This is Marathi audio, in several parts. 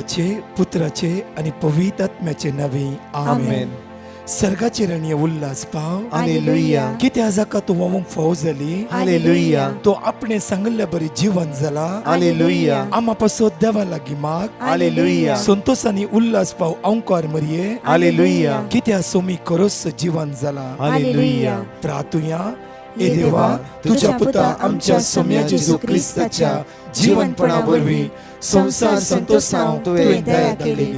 पित्याचे, पुत्राचे आणि पवित्र आत्म्याचे नवे आमेन. सर्गाचे रणीय उल्हास पाव हालेलुया. किती आजाका तू वमूक फौज झाली हालेलुया. तो आपणे सांगल्या बरी जीवन झाला हालेलुया. आम्हापासून देवा लागी माग हालेलुया. संतोष आणि उल्हास पाव अंकार मरिये हालेलुया. कित्या सोमी करोस जीवन झाला हालेलुया. प्रार्थुया ए देवा तुझ्या पुता आमच्या सोम्या जेजू ख्रिस्ताच्या जीवनपणावरवी संसार संतोषांव तुवें दया केली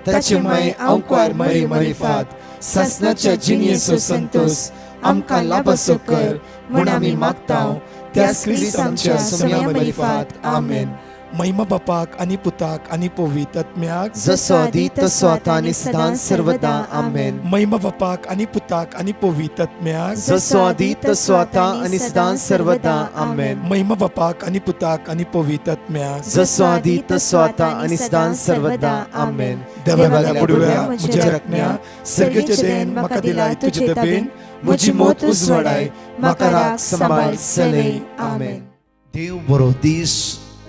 ताचे माय अंकार मरी मरिफात ससनाच्या जिनियेचो संतोष आमकां लाभसो कर म्हूण आमी मागतांव त्या ख्रिस्त आमच्या सोम्या मरिफात आमेन. महिमा बापाक आणि पुताक आणि पवित्र आत्म्याक जसो आदी तसो आता आणि सदां सर्वदा आमेन. महिमा बापाक आणि पुताक आणि पवित्र आत्म्याक जसो आदी तसो आता आणि सदां सर्वदा आमेन. महिमा बापाक आणि पुताक आणि पवित्र आत्म्याक जसो आदी तसो आता आणि सदां सर्वदा आमेन. देवाला पुडव्या म्हज्या रत्न्या सर्गेचे देन म्हाका दिलाय तुजे दबेन म्हजी मोत उजवाडाय म्हाका राख सांबाळ सलय आमेन. देव बरो दीस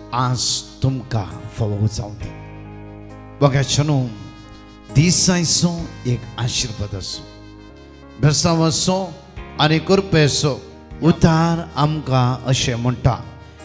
आज तुमकां फावो जावं दी. बघाचनो दिसायचो एक आशीर्वाद असो बेसांव असो आनी करपे असो उतार आमकां अशें म्हणटा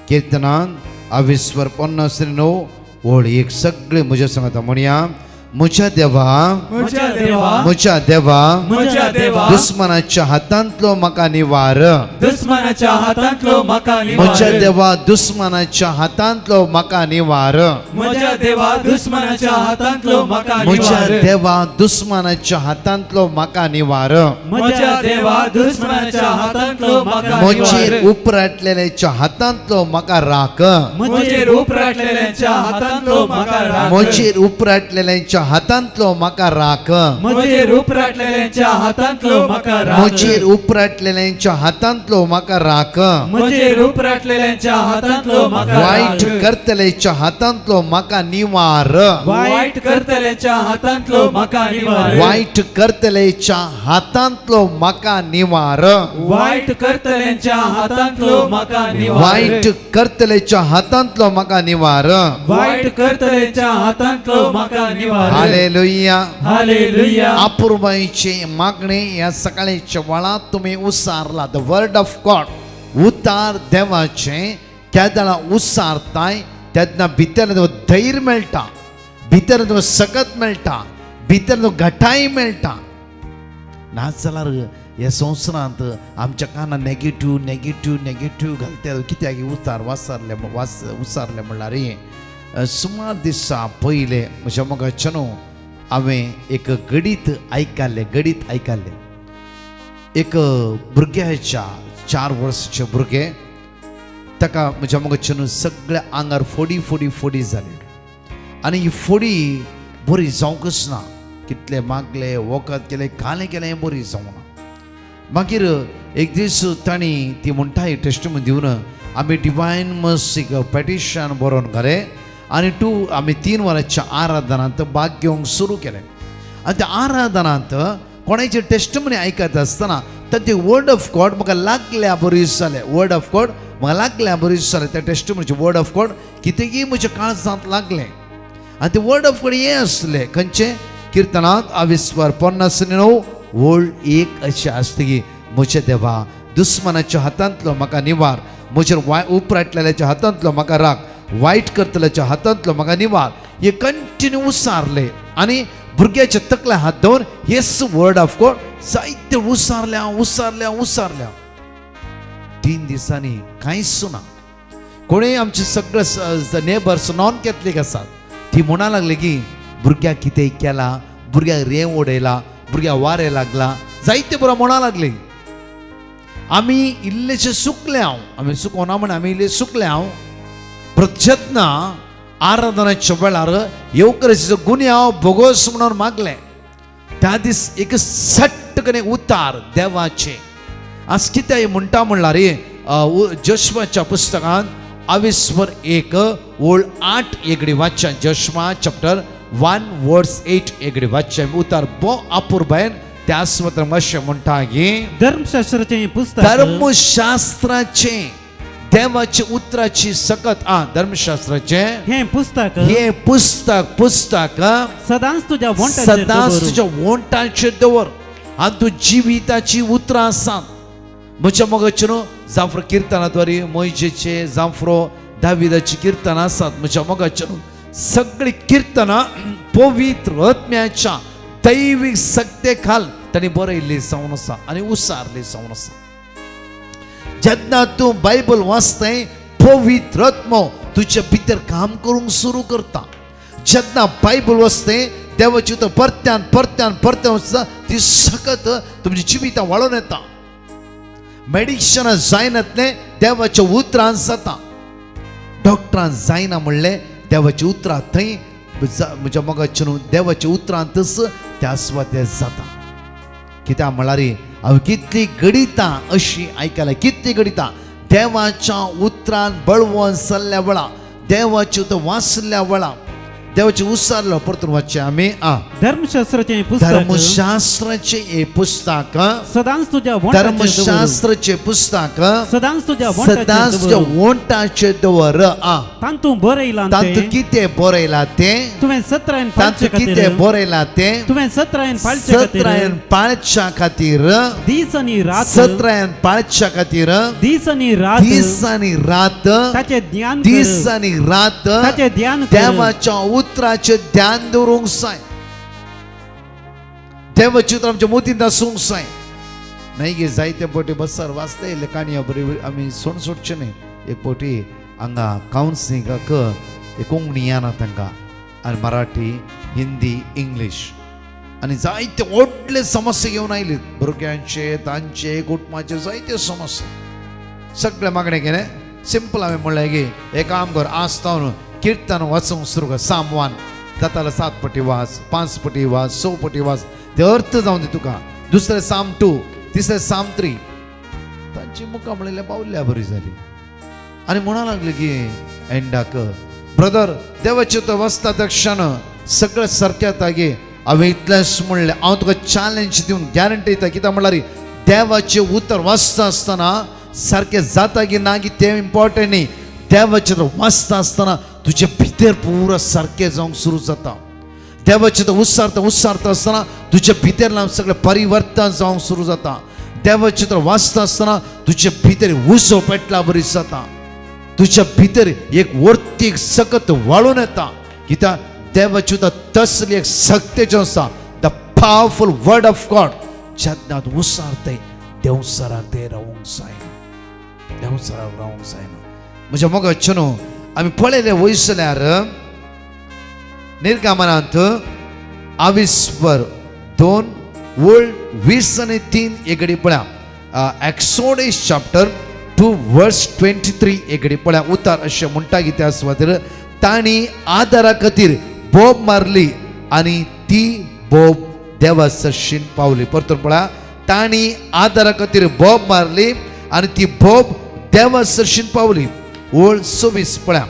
किर्तनान 20:50 ओळ एक सगळे म्हज्या सांगता म्हणया म्हज्या देवा म्हज्या देवा म्हज्या देवा म्हज्या देवा दुस्मनाच्या हातांतलो म्हाका निवार दुस्मनाच्या हातांतलो म्हाका म्हज्या निवार देवा दुस्मनाच्या हातांतलो म्हाका निवार म्हज्या देवा दुस्मनाच्या हातांतलो म्हाका म्हज्या निवार देवा दुस्मनाच्या हातांतलो म्हाका निवार म्हज्या देवा दुस्मनाच्या हातांतलो म्हाका म्हजेर निवार उपराटलेल्याच्या हातांतलो म्हाका राख म्हजेर उपराटलेल्याच्या हातांतलो म्हाका राख म्हजेर उपराटलेल्याच्या हातांतलो म्हाका राख म्हजेर उपराटलेल्याच्या हातांतलो म्हाका राख म्हजेर उपराटलेल्याच्या हातांतलो म्हाका राख म्हजेर उपराटलेल्याच्या हातांतलो म्हाका वायट राख करतल्याच्या हातांतलो म्हाका निवार वाईट करतल्याच्या हातांतलो म्हाका निवार वायट करतल्याच्या हातांतलो म्हाका निवार वाईट करतल्यांच्या हातांतलो म्हाका निवार वायट करतल्याच्या हातांतलो म्हाका निवार वाईट करतल्यांच्या हातांतलो म्हाका निवार हालेलुया. हालेलुया. अपुर्बाईचे मागणे या सकाळीच्या वेळात तुम्ही उसारला द वर्ड ऑफ गॉड उतार देवाचे केदला उसारताय तेन्ना भितर धैर्य मेळटा भितर सकत मेळटा भितर घटाय मेळटा नाच जाल्यार ह्या संवसारांत आमच्या काना नेगेटिव्ह घालते कित्याक उतार उसारले म्हणल्यार सुमार दिसा पयले म्हज्या मोगाच्यानो हांवें एक गडीत आयकल्लें एक भुरग्याच्या 4 वर्साचे भुरगे ताका म्हज्या मोगाच्यानो सगळ्या आंगार फोडी जाली आनी ही फोडी बरी जावंकच ना कितले मागले वखद केले काले केले बरी जावना मागीर एक दीस तांणी ती म्हणटा ही टेस्टमनी दिवन आमी डिवायन मर्सीक पेटिशन बरोवन घाले आनी आमी 3 वरांच्या आराधनांत भाग घेवंक सुरू केलें आनी त्या आराधनांत कोणाचे टेस्टमनी आयकत आसतना ते वर्ड ऑफ गॉड म्हाका लागल्या बरी जालें वर्ड ऑफ गॉड म्हाका लागल्या बरी जालें त्या टेस्टमनीचे वर्ड ऑफ गॉड कितेंय म्हज्या काळजांत लागलें आनी ते वर्ड ऑफ गॉड हें आसलें खंयचें किर्तनांत 20:50 ओळ 1 अशें आसता की म्हज्या देवा दुस्मनाच्या हातांतलो म्हाका निवार म्हजेर उपराटलेल्याच्या हातांतलो म्हाका राख वायट करतल्याच्या हातांतलो म्हाका निवार हे कंटिन्यू उसारले आनी भुरग्याच्या तकल्या हात दवरून हेच वर्ड ऑफ गॉड जायते उसारल्या 3 दिसांनी कांयच ना कोणेय आमचे सगळे नेबर्स नॉन कॅथलीक आसात ती म्हणा लागले की भुरग्याक कितें केला भुरग्याक रेंव उडयला भुरग्याक वारें लागला जायते बरो म्हणा लागले आमी इल्लेशे सुकले आमी सुकोना म्हण आमी इल्ले सुकले प्रत्यत्न आराधनाच्या वेळार येवकरेचो गुन्यांव भोगोस म्हणून मागले त्या दीस एक सट्टकने उतार देवाचे आज कितें म्हणटा म्हणल्यार जोशुआच्या पुस्तकांत 21:1 ओळ 8 एगडी वाचच्या जोशुआ चॅप्टर 1:8 एगडी वाचच्या उतार बो अपुर्बायन त्यास मात्र अशें म्हणटा की धर्मशास्त्राचे पुस्तक धर्मशास्त्राचे देवाची उतराची सकत धर्मशास्त्राचे हे पुस्तक हे पुस्तक सदांच तुझ्या वंटाचेर सदांच दवर. तुझ्या वंटाचेर दवर आणि तू जिविताची उतरां सांग. म्हज्या मोगाचेर जाफर किर्तनाद्वारे मोइशेचे जाफरो दाविदाची कीर्तनां आसात. म्हज्या मोगाचेर सगळी कीर्तनां पवित्र आत्म्याच्या दैवीक सक्ते खाल तांणी बरयल्ली जावन आसा आनी उसारली जावन आसा. जेन्ना तूं बायबल वाचताय पवित्र आत्मो तुज्या भितर काम करूंक सुरू करता. जेन्ना बायबल वाचताय देवाची उतर परत्यान वचता ती सकत तुमच्या जिवितां वाळून येता. मेडिसिनां जायनातले देवाच्या उतरांत जाता. डॉक्टरान जायना म्हणले देवाची उतरां थंय म्हज्या मोगाचेर देवाच्या उतरांतच त्या स्वाते जाता. कित्याक म्हळ्यार हांव कितली गडितां अशी आयकल्या कितली गडितां देवाच्या उतरान बळवून चल्ल्या वेळा देवाचे उतर वाचल्या वेळा देवाचे उसारलो परतून वाचचे आमी धर्मशास्त्राचे पुस्तक धर्मशास्त्राचे हे पुस्तक सदांच तुझ्या वंटाचेर दवर. धर्मशास्त्राचे पुस्तक सदांच तुझ्या सदांच तुज्या वंटाचेर दवर. तांतू बरयलां तांतू कितें बरयलां तें तुवें 17 तांतू कितें बरयलां तें तुवें 17 पाळचे खातीर 17 पाळच्या खातीर दीस आनी रात 17 पाळच्या खातीर दीस आनी रात दीस आनी रात ताचे ध्यान कर. दीस आनी रात ताचे ध्यान कर. देवाच्या उतराचे ध्यान दवरूंक जाय. देवाची उतर आमच्या मोतीन आसूंक जाय. नाही गे जायते पोटी बसार वाचता येयले काणयो बरी आमी सोड सोडचे न्ही. एक पोटी हांगा कावन्सिलिंगाक एक कोंकणी येना तांकां आनी मराठी हिंदी इंग्लीश आनी जायते व्हडले समस्या घेवन आयले भुरग्यांचे तांचे कुटुंबाचे जायते समस्या सगळे मागणे गेले. सिंपल हांवें म्हणलें गे एक काम कर आज तावन कीर्तन वाचूंक सुरू कर. साम 1 जातालो 7 पटी वाच 5 पटी वाच 6 पटी वाच ते अर्थ जावन दी तुका. दुसरें साम 2 तिसरें साम 3 तांची मुखां म्हणलें पावल्या बरी जाली आनी म्हणूंक लागले की एंडाक ब्रदर देवाचे तो वाचता त्या क्षण सगळें सारकें जाता गे. हांवें इतलेंच म्हणलें हांव तुका चॅलेंज दिवन गॅरंटी दिता. कित्याक म्हणल्यार देवाचें उतर वाचता आसतना सारकें जाता की ना की तें इम्पॉर्टंट न्ही. देवाचें वाचता आसतना तुजे भितर पुरो सारकें जावंक सुरू जाता. देवाचें उसारता आसतना तुजे भितर सगळें परिवर्तन जावंक सुरू जाता. देवाचें वाचता आसतना तुजे भितर उजो पेटला बरी जाता. तुज्या भितर एक वर्तीक सकत वाळून येता. कित्याक देवाची तसली एक सक्तेचें आसा the powerful word of God. जेन्ना तूं उसारताय देवसराक ते रावूंक जायना. देवसराक रावूंक जायना. म्हज्या मोगाचें न्हू आमी पळयलें वयसल्यार निर्गमनांत 22:2 वर्ल्ड 20 आनी 3 एगडी पळया एक्सोडस चॅप्टर 2:23 एगडी पळया उतार अशें म्हणटा की त्या सुवातेर तांणी आदारा खातीर बोब मारली आनी ती बोब देवा सरशीन पावली. परतून पळया तांणी आदारा खातीर बोब मारली आनी ती बोब देवा सरशीन पावली. ओळ 26 पळया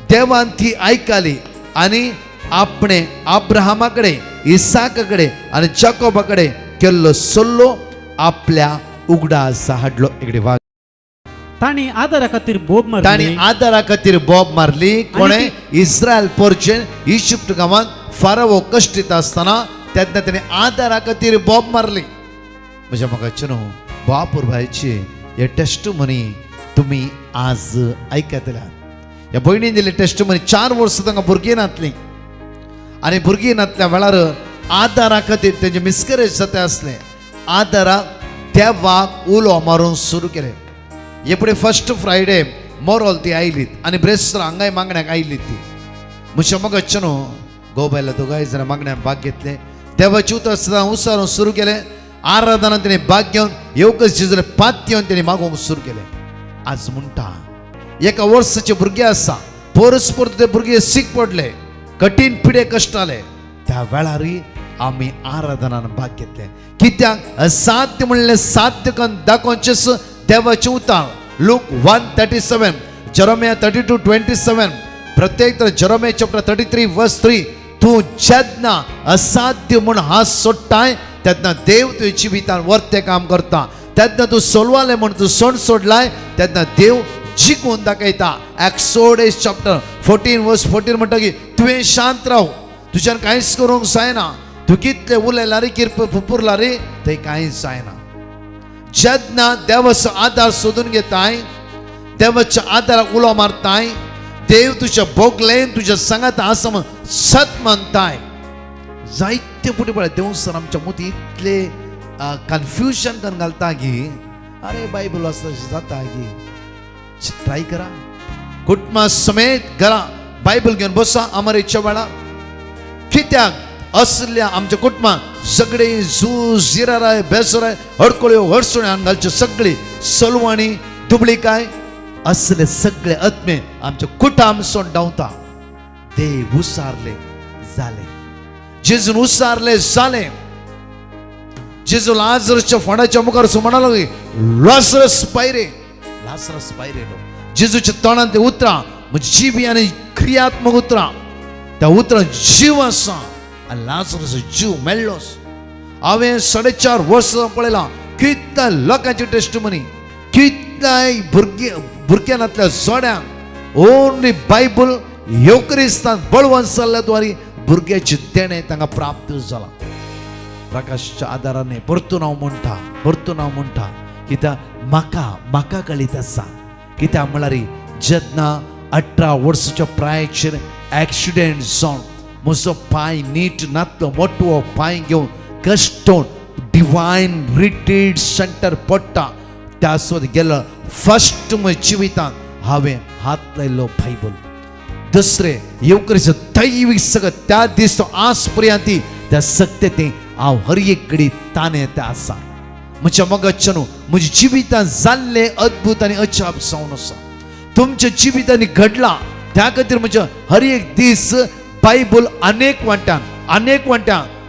देवान ती आयकली आनी आपणे अब्राहमाकडे इसाकाकडे आनी जाकोबाकडे केल्लो सल्लो आपल्या उगडास हाडलो. इकडे वाग तांणी आदारा खातीर बोब मारली. तांणी आदारा खातीर बोब मारली. कोणे इस्रायल परचेन इजिप्त गांवांत फारावो कश्टीत आसतना तेन्ना ताणें आदारा खातीर बोब मारली. म्हज्या मोगाचें न्हू बापूर भायची हे टेस्टमनी तुमी आज आयकतल्यात. ह्या भयणीन दिली टेस्टमनी 4 वर्सां तांकां भुरगीं नातलीं आनी भुरगीं नातल्या वेळार आदारा खातीर तेंचे मिसकरेज जाता आसलें. आदाराक देवाक उलो मारूंक सुरू केलें. हे फुडें फर्स्ट फ्रायडे मोरोल ती आयलीत आनी ब्रेस्तर हांगाय मागण्याक आयली ती. म्हज्या मोगाचें न्हू घोव बायला दोगांय जाणां मागण्याक भाग घेतले. देवाची उतर सदां उसारूंक सुरू केलें. आराधनांत तेणें भाग घेवन येवकच जिजले पात येवन तेणें मागोवंक सुरू केलें. आज म्हणटा एका वर्साचे भुरगे आसा परस्पर ते भुरगे सीक पडले कठीण पिडे कश्ट आले त्या वेळारय आमी आराधनान भाग घेतले. कित्याक असाध्य म्हणलें साध्य करून दाखोवचेच देवाचें उतर. लूक 1:37 जेरेमिया 32:27 प्रत्येक तर जेरेमिया चॅप्टर 33:3 तूं जेन्ना असाध्य म्हूण हात सोडटाय तेन्ना देव तुज्या जिवितांत वर्ते काम करता. तेन्ना तूं सोलवालें म्हूण तूं सण सोडलाय तेन्ना देव जिखून दाखयता. एक्सोडस चॅप्टर 14 वर्स 14 म्हणटा की तुवें शांत राव, तुज्यान कांयच करूंक जायना, तूं कितले उलयला रे, पुरला रे, थंय कांयच जायना. जेन्ना देवाचो आदार सोदून घेताय, देवाच्या आदाराक उलो मारताय, देव तुझ्या बोगलेन तुझ्या सांगात आसा म्हण सत म्हणताय. जायते पुटी पळय देव सर आमच्या मती इतले कन्फ्युजन करून घालता की अरे बायबल वाचता जाता की ट्राय करा, कुटुंबा समेत घरा बायबल घेवन बसा अमरेच्या वेळा. कित्याक असल्या आमच्या कुटुंबात सगळे झूज जिराराय बेसराय हडकोळ्यो हडसुण्या घालच्यो सगळे सलवाणी दुबळीकाय असले सगळे आत्मे आमच्या कुटाम सोड डावता. देव उसारले जाले, जेजून उसारले जाले. जेजू लाजरसच्या फणाच्या मुखार म्हणालो की लाजरस पायरे, लाजरस पायरे. जेजूच्या तोंडान ते उतरा म्हणजे जिबी आणि क्रियात्मक उतरा, त्या उतरां जीव आसा आनी लाजरस जीव मेळ्ळोस. हांवें 4.5 वर्सां पळयलां कितल्या लोकांची टेस्टिमनी, कितल्याय भुरग्यांतल्या जोड्यांक ओन्ली बायबल येवक्रिस्तान बळवंत जाल्ल्या द्वारे भुरग्याचे देणे तांकां प्राप्त जाला. प्रकाशच्या आदाराने परतून हांव म्हणटा कित्याक म्हाका कळीत आसा. कित्याक म्हळ्यार जेन्ना 18 वर्साच्या प्रायाचेर एक्सिडेंट जावन म्हजो पांय नीट नातलो, मोठो पांय घेवन कश्टोन डिवायन रिट्रीट सेंटर पडटा, त्या सोद गेलो फर्स्ट म्हज्या जिवितांत हांवें हात लायलो बायबल. दुसरें येवकरीचो दैवीक सगळं त्या दीस आज पर्यंत त्या सत्यतें हांव हर एक घडी ताणे ते आसा. म्हज्या मोगाच्यान म्हज्या जिवितांत जाल्ले अद्भुत आनी अजाप जावन आसा, तुमच्या जिवितांनी घडला. त्या खातीर म्हज्या हर एक दीस बायबल अनेक वांट्यान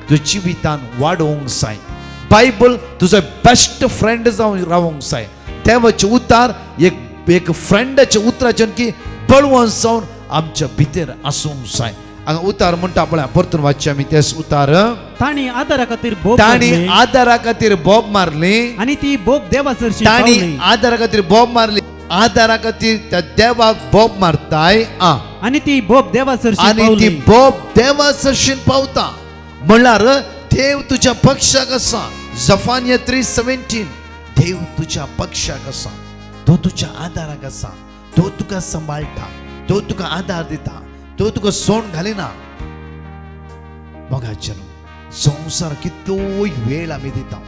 तुज्या जिवितांत वाडोवंक जाय. बायबल तुजो बेस्ट फ्रेंड जावन रावंक जाय. देवाचे उतार एक फ्रेंडाच्या उतराच्यान की बळवंत जावन आमच्या भितर आसूंक जाय. हांगा उतार म्हणटा पळय, परतून वाचचे आमी तेच उतार. ताणी आदारा खातीर बोब ताणी आदारा खातीर बोब मारली आनी ती बोब देवाचरशी ताणी पावली. आदारा खातीर बोब मारली, आदारा खातीर त्या देवाक बोब मारताय आनी ती बोब देवाचरशी आनी ती पावली. बोब देवाचरशीन पावता. म्हणल्यार देव तुज्या पक्षाक आसा. जफानिया 3:17 देव तुज्या पक्षाक आसा, तो तुज्या आदाराक आसा, तो तुका सांबाळटा, तो तुका आदार दिता, तो तुका सोंड घालिना. मोगाच्यान संवसार कितलोय वेळ आमी दिता,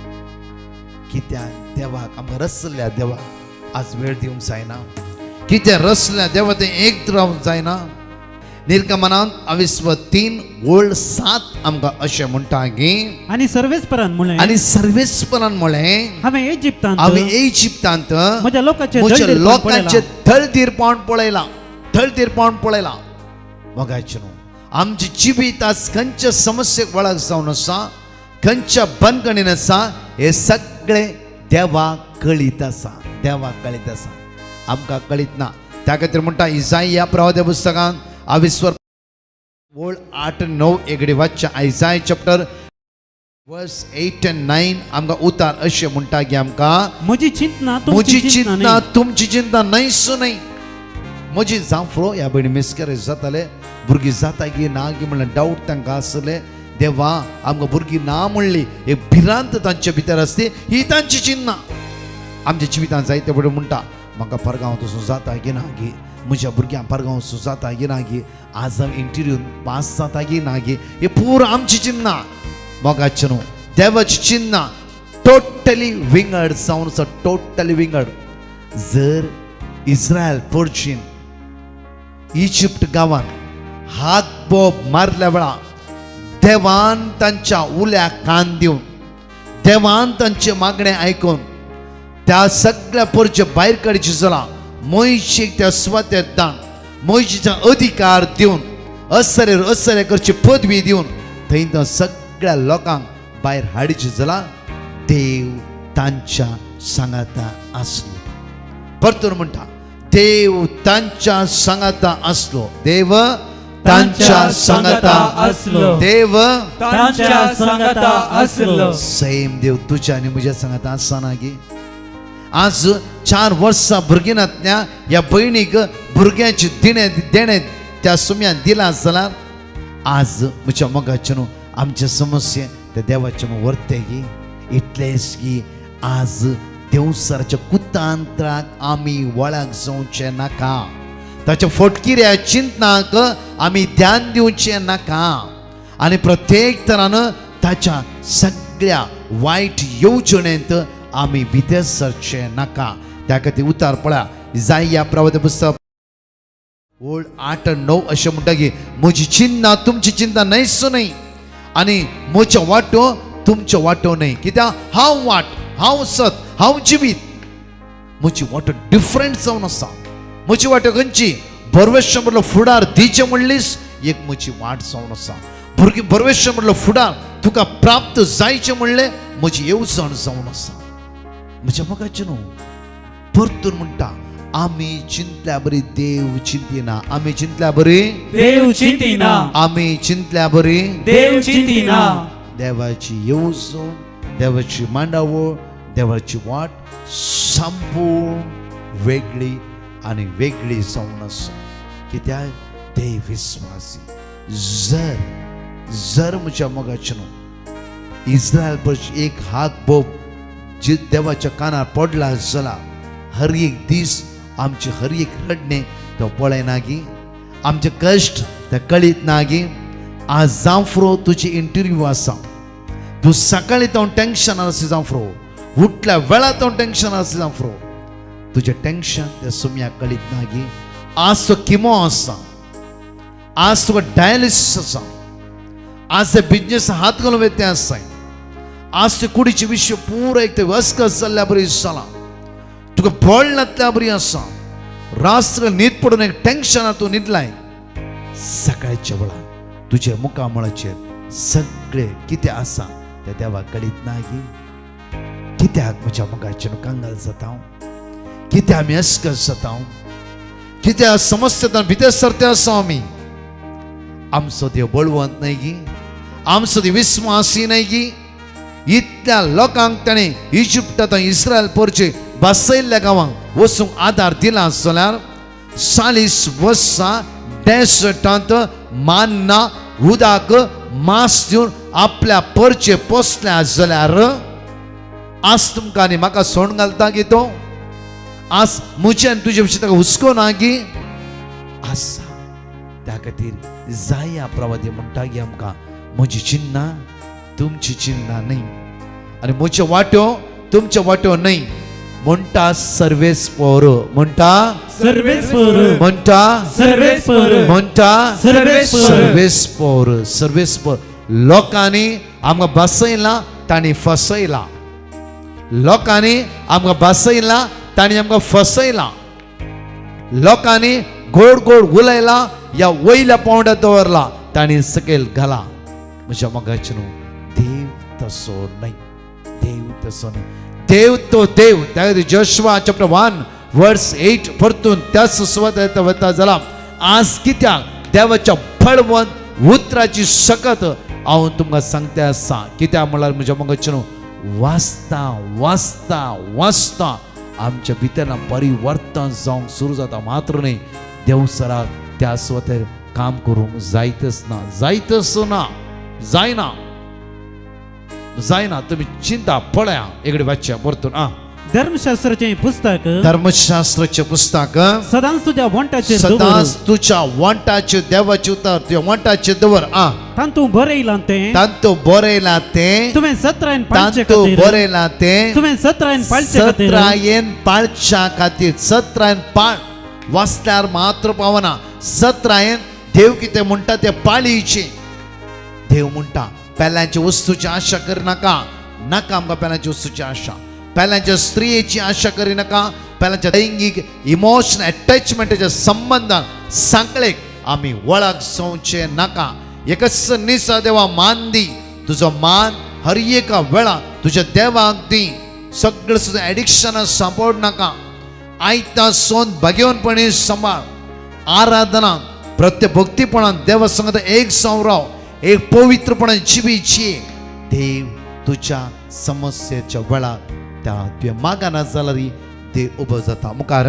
कित्याक देवाक आमकां रसल्या देवाक आज वेळ दिवंक जायना. कित्याक रसल्या देवा तें एक रावंक जायना. निर्गमनांत 23:7 आमकां अशें म्हणटा की आनी सर्वेस्परान म्हळें, आनी सर्वेस्परान म्हळें हांवें इजिप्तांत म्हज्या लोकांचे तळदीरपण पळयलां. मोगाचें आमचे जिवीत आज खंयच्या समस्येक वळख जावन आसा, खंयच्या बंदखणीन आसा, हे सगळे देवाक कळीत आसा. आमकां कळीत ना. त्या खातीर म्हणटा इसाइया प्रवाद्या पुस्तकांत 8-9 एगडे वाचच्या. आयसाय चॅप्टर वर्स 8 and 9 आमकां उतार अशें म्हणटा की आमकां म्हजी चिंतना तुमची चिंता न्हयसू न्हय. म्हजी जावं फुडो ह्या भयणी मिसकॅरेज जाताले, भुरगीं जाता की ना की म्हणल्यार डावट तांकां आसले. देवा आमकां भुरगीं ना म्हणली, एक भिरांत तांचे भितर आसली, ही तांची चिंता. आमच्या जिवितांत जायते बडे म्हणटा म्हाका परगांव वचूं जाता की ना गी, म्हज्या भुरग्यांक परगांव वचूं जाता की ना गी, आज हांव इंटरव्यून पास जाता की ना गी, हे पूर आमची चिन्ना. मोगाचें न्हू, देवाची चिन्ना टोटली विंगड जावन आसा, टोटली विंगड. जर इस्रायल पोरचीन इजिप्त गांवांत हात बोब मारल्या वेळा देवान तांच्या उल्याक कान दिवन, देवान तांचे मागणें आयकून त्या सगळ्या पोरचे भायर काडचे जाला. मोयशेक त्या स्वात्यात दान, मोयशेचा अधिकार दिवन, असरे करची पदवी दिवन थंय सगळ्या लोकांक भायर हाडचे जाला. देव तांच्या सांगाता आसलो. परतून म्हणटा देव तांच्या सांगाता आसलो. देव तांच्या सांगाता आसलो. देव तांच्या सांगाता आसलो. सैम देव तुझ्या आणि म्हज्या सांगाता आसा ना गे. आज 4 वर्सां भुरगीनांतल्या ह्या भयणीक भुरग्याची देणे त्या सुम्यान दिला जाल्यार आज म्हज्या मोगाचे न्हू आमचे समस्ये त्या देवाचे वर्ते गी इतलेच की आज देवसराच्या कुतांत्राक आमी वळख जावचे नाका ताच्या फटकिऱ्या चिंतनाक आमी ध्यान दिवचे नाका आनी प्रत्येक तरान ताच्या सगळ्या वायट येवजणेंत आमी भितर सरचे नाका त्या खातीर उतार पळया इसाया प्रवक्ते पुस्तक 8-9 अशें म्हणटा की म्हजी चिंता तुमची चिंता न्हयसो न्हय आनी म्हजो वाटो तुमचो वाटो न्हय कित्याक हांव वाट हांव सत हांव जिवीत म्हजी वाटो डिफरंट जावन आसा म्हजी वाटो खंयची बरवेश्वर म्हणलो फुडार दिचे म्हणलीस एक म्हजी वाट जावन आसा भुरगीं बरवेश्वर म्हणलो फुडार तुका प्राप्त जायचे म्हणले म्हजी येवजण जावन आसा म्हज्या मोगाचे न्हू परतून म्हणटा आमी चिंतल्या बरी देव चिंतिना आमी चिंतल्या बरी देव चिंतिना आमी चिंतल्या बरी देव चिंतिना देवाची येवजण देवाची मांडावळ देवाची वाट संपूर्ण वेगळी आणि वेगळी जावन आसा कित्याक देव विस्वासी जर म्हज्या मोगाचे न्हू इस्रायल पयलीं एक हाक बोब जे देवाच्या कानार पडला जाल्यार हर एक दीस आमचे हर एक रडणे तो पळयना गी आमचे कश्ट ते कळीत ना गी आज जावं फुरो तुजी इंटरव्यू आसा तूं सकाळी तो टेन्शन आसा जावं फुरो उठल्या वेळार तो टेन्शन आसा जावं फुरो तुजें टेन्शन त्या सुम्याक कळीत ना गी आज तो किमो आसा आज तुका डायलिसीस आसा आज ते बिजनेस हात घालून वेते आसाय आज ते कुडीचे विशय पुरो एक ते वस्कस जाल्ल्या बरी जाला तुका बळ नातल्या बरी आसा रात्र न्हीद पडून एक टेन्शनां तूं न्हिदलाय सकाळच्या वेळार तुजे मुखामळाचेर सगळे कितें आसा ते देवाक कळीत ना गी कित्याक म्हज्या मोगाचेर कांगाल जाता हांव कित्याक आमी अस्कस जाता हांव कित्याक समस्येंतल्यान भितर सरते आसा आमी आमचो देव बळवंत न्हय गी आमचो देव विस्वासी न्हय गी इतल्या लोकांक ताणें इजिप्टांत इस्रायल परचे बसयल्ल्या गांवांक वचूंक आदार दिला जाल्यार 40 वर्सां डेसर्टांत मान्ना उदक मास दिवन आपल्या परचे पोसल्या जाल्यार आज तुमकां आनी म्हाका सोण घालता गी तो आज म्हजे आनी तुजे विशीं ताका हुस्को ना गी आसा त्या खातीर इसाया प्रवादी म्हणटा गी आमकां म्हजी चिन्ना तुमची चिन्ना न्हय आनी म्हज्यो वाट्यो तुमच्यो वाट्यो न्हय म्हणटा सर्वेस्पर म्हणटा सर्वेस्पर म्हणटा सर्वेस्पर म्हणटा सर्वेस्पर सर्वेस्पर लोकांनी आमकां बसयला तांणी फसयला लोकांनी आमकां बसयला तांणी आमकां फसयला लोकांनी गोड गोड उलयला या वयल्या पावंड्यार दवरला तांणी सकयल घाला म्हज्या मोगाचे न्हू देव तसो न्हय देव तसो न्हय देव तो देव त्या जोशुआ चॅप्टर 1 वर्स 8 परतून त्याच सुवात वता जाल्यार आज कित्याक देवाच्या फळवंत उतराची सकत हांव तुमकां सांगता आसा कित्याक म्हळ्यार म्हज्या मोगाचे न्हू वाचता वाचता वाचता आमच्या भितर परिवर्तन जावंक सुरू जाता मात्र न्हय देवसराक त्या सुवातेर काम करूंक जायतच ना जायतच ना जायना जायना तुम्ही चिंता पळया एकडे वाचच्या परतून धर्मशास्त्राचे पुस्तक धर्मशास्त्राचे पुस्तक सदांच तुझ्या वंटाचे सदांच तुझ्या वंटाचे देवाचे उतर तुझ्या वंटाचे दवर तांतू बरयला ते तांतू बरयला ते तुवें 17 पाळचे तांतू बरयला ते तुवें 17 पाळचे 17 पाळच्या खातीर 17 पाळ वाचल्यार मात्र पावना 17 देव कितें म्हणटा ते पाळीचे देव म्हणटा पेल्यांच्या वस्तूची आशा करनाका नाका आमकां पेल्यांच्या वस्तूची आशा पेल्यांच्या स्त्रियेची आशा करिनाका पेल्यांच्या लैंगीक इमोशनल अटॅचमेंटाच्या संबंधान सांकळेक आमी वळख जावचे नाका एकच निसा देवा मान दी तुजो मान हर एका वेळा तुज्या देवाक दी सगळें सुद्दां एडिक्शनां सांपड नाका आयता सोन भगेवनपणी सांबाळ आराधना प्रत्येक भक्तीपणान देवा संगत एक संवराव एक पवित्रपणान जिवीची देव तुझ्या समस्येच्या वेळार त्या तुवें मागना जाल्यार ते उभं जाता मुखार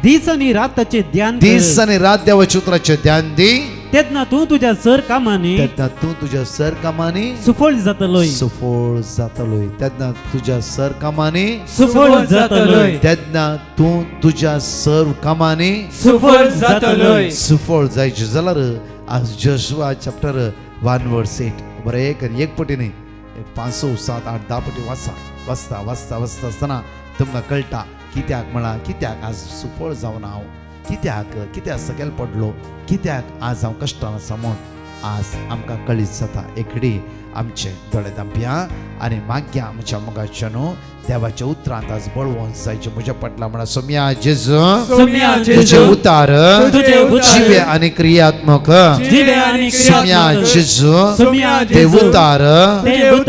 दीस आणि रात ताचे ध्यान दीस आणि रात देवाच्या उतराचे ध्यान दी तेन्ना तूं तुज्या सर कामांनी तेन्ना तूं तुज्या सर कामांनी सुफळ जातलोय सफळ जातलोय तेन्ना तुज्या सर कामांनी सुफळ जातलोय तेन्ना तूं तुज्या सर कामांनी सुफळ जातलोय सफळ जायचे जाल्यार आज जोशुआ चॅप्टर 1 वर्स 8 बरें एक पटी न्ही 5 7 8 10 पटी वाचता आसतना तुमकां कळटा कित्याक म्हणला कित्याक आज सुफळ जावन हांव कित्याक सकयल पडलो कित्याक आज हांव कश्टान आसा म्हूण आज आमकां कळीत जाता एकडी आमचे दोळे धांपया आनी मागया आमच्या मोगाच्या न्हू देवाच्या उतरांत आज बळवून जायचे म्हज्या पटला म्हणा सोम्या जेजू तुझे उतार जिवे आनी क्रियात्मक सोम्या जेजू ते उतार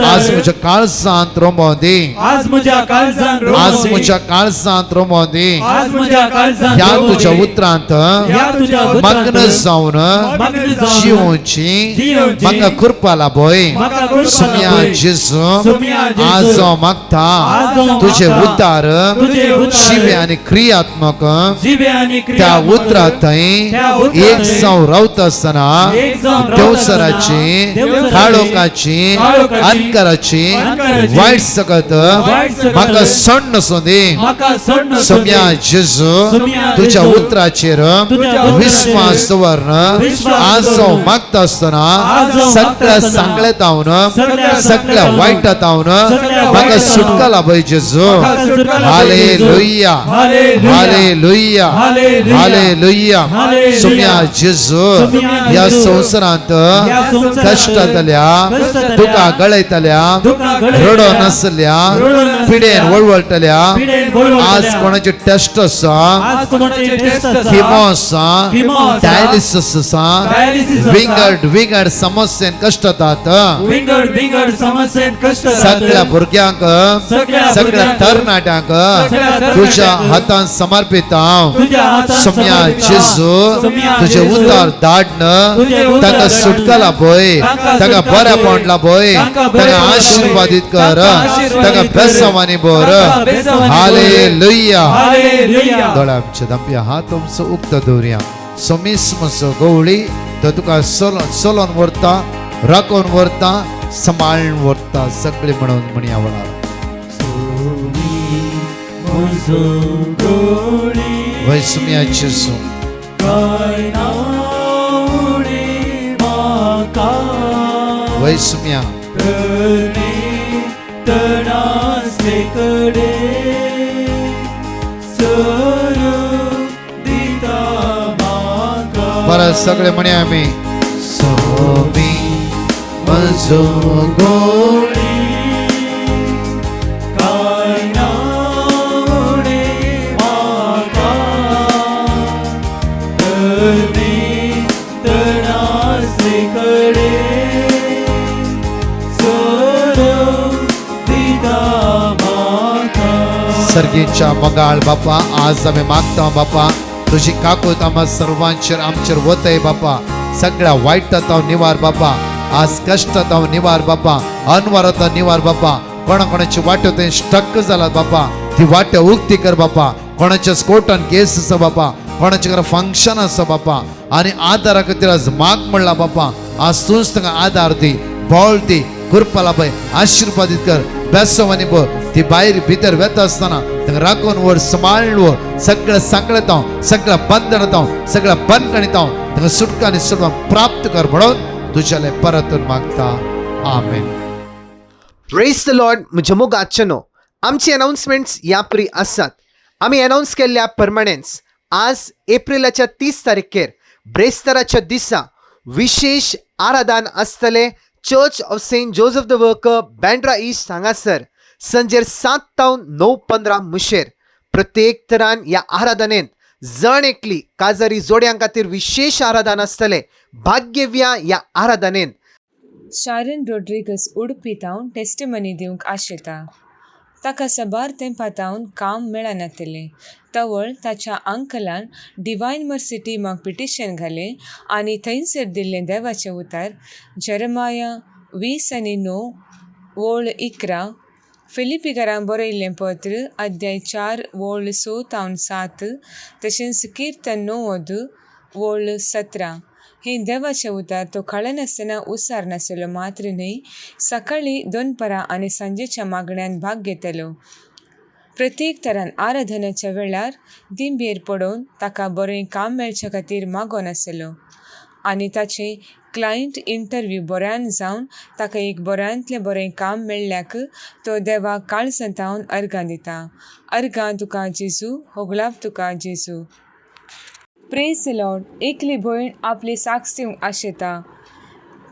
आज म्हज्या काळजांत रोमोदी आज म्हज्या काळजांत रोमोदी आज म्हज्या काळजांत ह्या तुझ्या उतरांत मग्न जावन जिवोवची म्हाका कृपा लाभोय सोम्या जेजू आज हांव मागता तुझे उतार जिवे आनी क्रियात्मक त्या उतरांत एक जावन रावता आसतना देवसराची काळोखाची अंधकाराची वायट सकत म्हाका सण नसोदी सोम्या जेजू तुझ्या उतराचेर विश्वास दवरन आज हांव मागता आसतना सगळ्या सांगलेतावन सगळ्या वायटातावन म्हाका सुटका लाभय जेजू हालेलुया हालेलुया हालेलुया सोम्या जेजू ह्या संवसारांत कष्ट जाल्या दुखां गळयतल्या रडो नासल्या पिडेन वळवळटल्या आज कोणाचे टेस्ट आसा किमो आसा डायलिसिस आसा विंगड समस्येन कष्ट जातात सगळ्या भुरग्यांक सगळ्या तरणाट्यांक तुझ्या हातांत समर्पित हांव सोम्या जेजू तुझे उतार धाडन ताका सुटका लाभय ताका बरेपण लाभय ताका आशीर्वादीत कर ताका बेसवानी भर हालेलुया दोळे आमचे धांपया हात आमचो उक्त दवरया सोमिस्मसो गवळी तो तुका सोलोन व्हरता राखून व्हरता सांबाळून व्हरता सगळे म्हणया वळा वैसम्या जेजू वैसम्या बरं सगळे म्हणया आमी सोमी म्हजो गोळी सर्गीच्या मगाळ बापा आज आम्ही मागता बापा तुझी काकूत आम्हा सर्वांचेर आमचेर वतय बापा सगळ्या वायटांत निवार बापा आज कष्टांत निवार बापा अनवरात निवार बापा कोणाची वाटो ते स्टक जाला बापा ती वाट उक्ती कर बापा कोणाच्या कोर्टान केस आसा बापा कोणाच्या घरा फंक्शन आसा बापा आणि आदारा खातीर आज माग म्हणला बापा आज तूंच तांकां आदार दी बोळ दी कृपा लाभय आशीर्वादीत कर बेसवानी ब ती भायर भितर वेता आसतना तांकां राखून व्हर सांबाळून व्हर सगळें सांकळेतां सगळ्या बंधनातां सगळ्या बंदखणीतां तांकां सुटका आनी सुटका प्राप्त कर म्हणून तुज्याले परतून मागता आमेन. Praise the Lord. म्हज्या मोगाचनो आमची अनाउन्समेंट्स ह्या परी आसात. आमी अनाउन्स केल्ल्या प्रमाणेच आज एप्रिलाच्या 30 तारखेर ब्रेस्ताराच्या दिसा विशेष आराधन आसतले church of saint Joseph the worker Bandra east हांगासर संजेर 7 ta 9:15 मुशेर प्रत्येक तरान ह्या आराधनेंत जण एकली काजारी जोड्यां खातीर विशेष आराधन आसतले. भाग्यव्या ह्या आराधनेंत शारन रॉड्रिगस उडपी तावन टेस्टिमनी दिवंक आशिता. ताका सबार तेंपातावन काम मेळनातलें. तवळ ताच्या अंकलान डिवायन मर्सी माग पिटिशन घालें आनी थंयसर दिल्लें देवाचें उतार जरमाया 20:9 वोळ 11 फिलिपिकारांक बरयल्लें पत्र अध्याय 4 वोळ 6-7 तशेंच किर्तन 9 वोळ 17. हे देवाचे उतार तो नासतना उसार नासलो मात्र न्हय, सकाळी दनपरां आनी सांजेच्या मागण्यांत भाग घेतलो. प्रत्येक तरान आराधनाच्या वेळार दिंबेर पडोवन ताका बरें काम मेळचे खातीर मागोन आसलो आनी ताचे क्लायंट इंटरव्यू बऱ्यान जावन ताका एक बऱ्यांतलें बरें काम मेळ्ळ्याक तो देवाक काळजांतावन अर्गां दिता. अर्गां तुका जेजू, होगलाप तुका जेजू. Praise the Lord. एकली भयण आपली साक्ष दिवंक आशेता.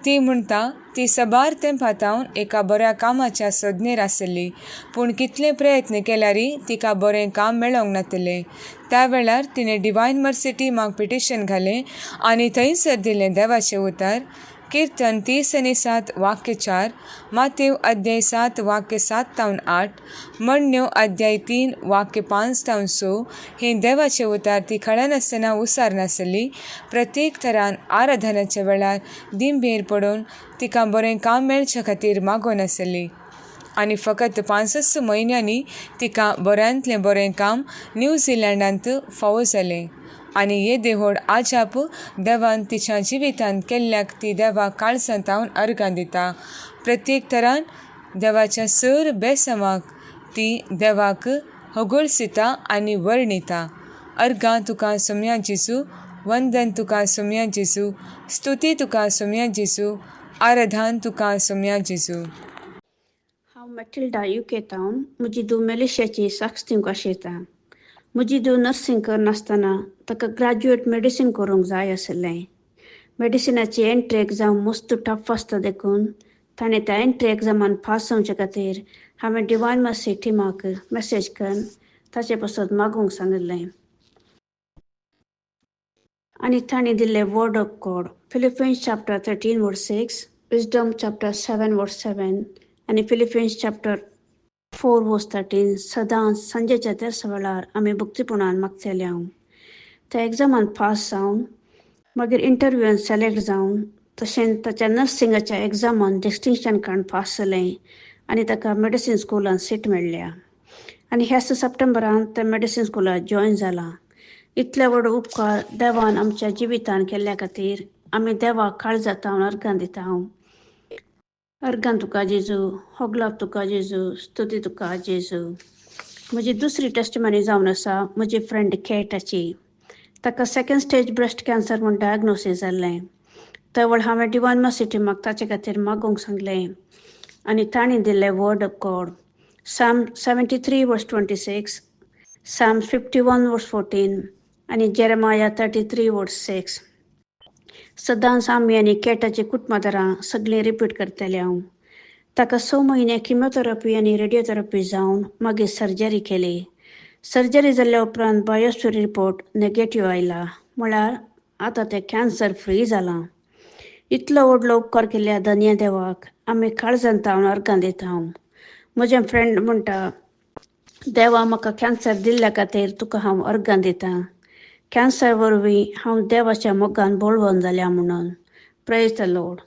ती म्हणटा ती सबार तेंपातावन एका बऱ्या कामाच्या सोदनेर आसली, पूण कितले प्रयत्न केल्यारय तिका बरें काम मेळोंक नातलें. त्या वेळार तिणें डिवायन मर्सी माग पिटिशन घालें आनी थंयसर दिलें देवाचें उतार. किर्तन 30:7 वाक्य 4, मातेव अध्याय 7 वाक्य 7-8, मण्यो अध्याय 3 वाक्य 5-6 हे देवाचे उतार ती नासतना उसार नासली. प्रत्येक तरान आराधनाच्या वेळार दिंबेर पडोवन तिका बरें काम मेळचे खातीर मागोन आसली आनी फकत 5 म्हयन्यांनी तिका बऱ्यांतलें बरें काम न्यूझीलंडांत फावो जालें. आनी हे देवोड आजाप देवान तिच्या जिवितांत केल्ल्याक ती देवाक काळजांतावन अर्गां दिता. प्रत्येक तरान देवाच्या सर बेसमाक ती देवाक होगळसिता आनी वर्णिता. अर्गां तुका सोम्या जेजू, वंदन तुका सोम्या जेजू, स्तुती तुका सोम्या जेजू, आराधन तुका सोम्या जेजू. हांव मॅटिल्डा युकेतावन म्हजी धूव मेलिशियाची साक्ष दिवंक आशेता. म्हजी धूव नर्सींग करनासतना ताका ग्रॅज्युएट मेडिसीन करूंक जाय आसलें. मेडिसिनाची एंट्री एग्जाम मस्त टफ आसता देखून ताणें त्या एंट्री एग्जामान पास जावचे खातीर हांवें डिवायन मर्सी टिमाक मॅसेज करून ताचे पासून मागूंक सांगिल्लें. आनी ताणें दिल्लें word of God Philippines chapter 13:6, wisdom chapter 7:7 आनी फिलिपिन्स चॅप्टर 4:13 सदांच सांजेच्या तेरसा वेळार आमी भक्तीपुणान मागतले. हांव त्या एग्जामान पास जावन मागीर इंटरव्यूआन सिलेक्ट जावन तशेंच ताच्या नर्सिंगाच्या एग्जामान डिस्टिंक्शन काडून पास जालें आनी ताका मेडिसीन स्कुलान सीट मेळ्ळ्या आनी ह्या सप्टेंबरान त्या मेडिसीन स्कुलान जॉयन जाला. इतले व्हड उपकार देवान आमच्या जिवितान केल्ल्या खातीर आमी देवाक काळजांतावन अर्गां दिता. हांव अर्गां तुका जेजू, होगलाप तुका जेजू, स्तुती तुका जेजू. म्हजी दुसरी टेस्टमनी जावन आसा म्हजी फ्रेंड केटाची. ताका 2nd स्टेज ब्रेस्ट कॅन्सर म्हूण डायग्नोसीस जाल्लें. त्या वेळ हांवें डिवायन मर्सी टिमाक ताचे खातीर मागोंक सांगलें आनी तांणी दिल्लें वर्ड ऑफ गॉड साम 73:26, साम 51:14 आनी जेरेमाया 33:6. सदांच आमी आनी केटाची कुटुंबादारां सगळीं रिपीट करतले. हांव ताका 6 म्हयने किमोथेरपी आनी रेडियोथेरपी जावन मागीर सर्जरी केली. सर्जरी जाल्ल्या उपरांत बायोप्सी रिपोर्ट नेगेटीव आयला, म्हळ्यार आतां तें कॅन्सर फ्री जालां. इतलो व्हडलो उपकार केल्ल्या धन्य देवाक आमी काळजांतावन अर्गां दिता. हांव म्हजें फ्रेंड म्हणटा देवा म्हाका कॅन्सर दिल्ल्या खातीर तुका हांव अर्गां दितां. कॅन्सर वरवीं हांव देवाच्या मोगान बोळवोन जाल्या म्हणून. Praise the Lord.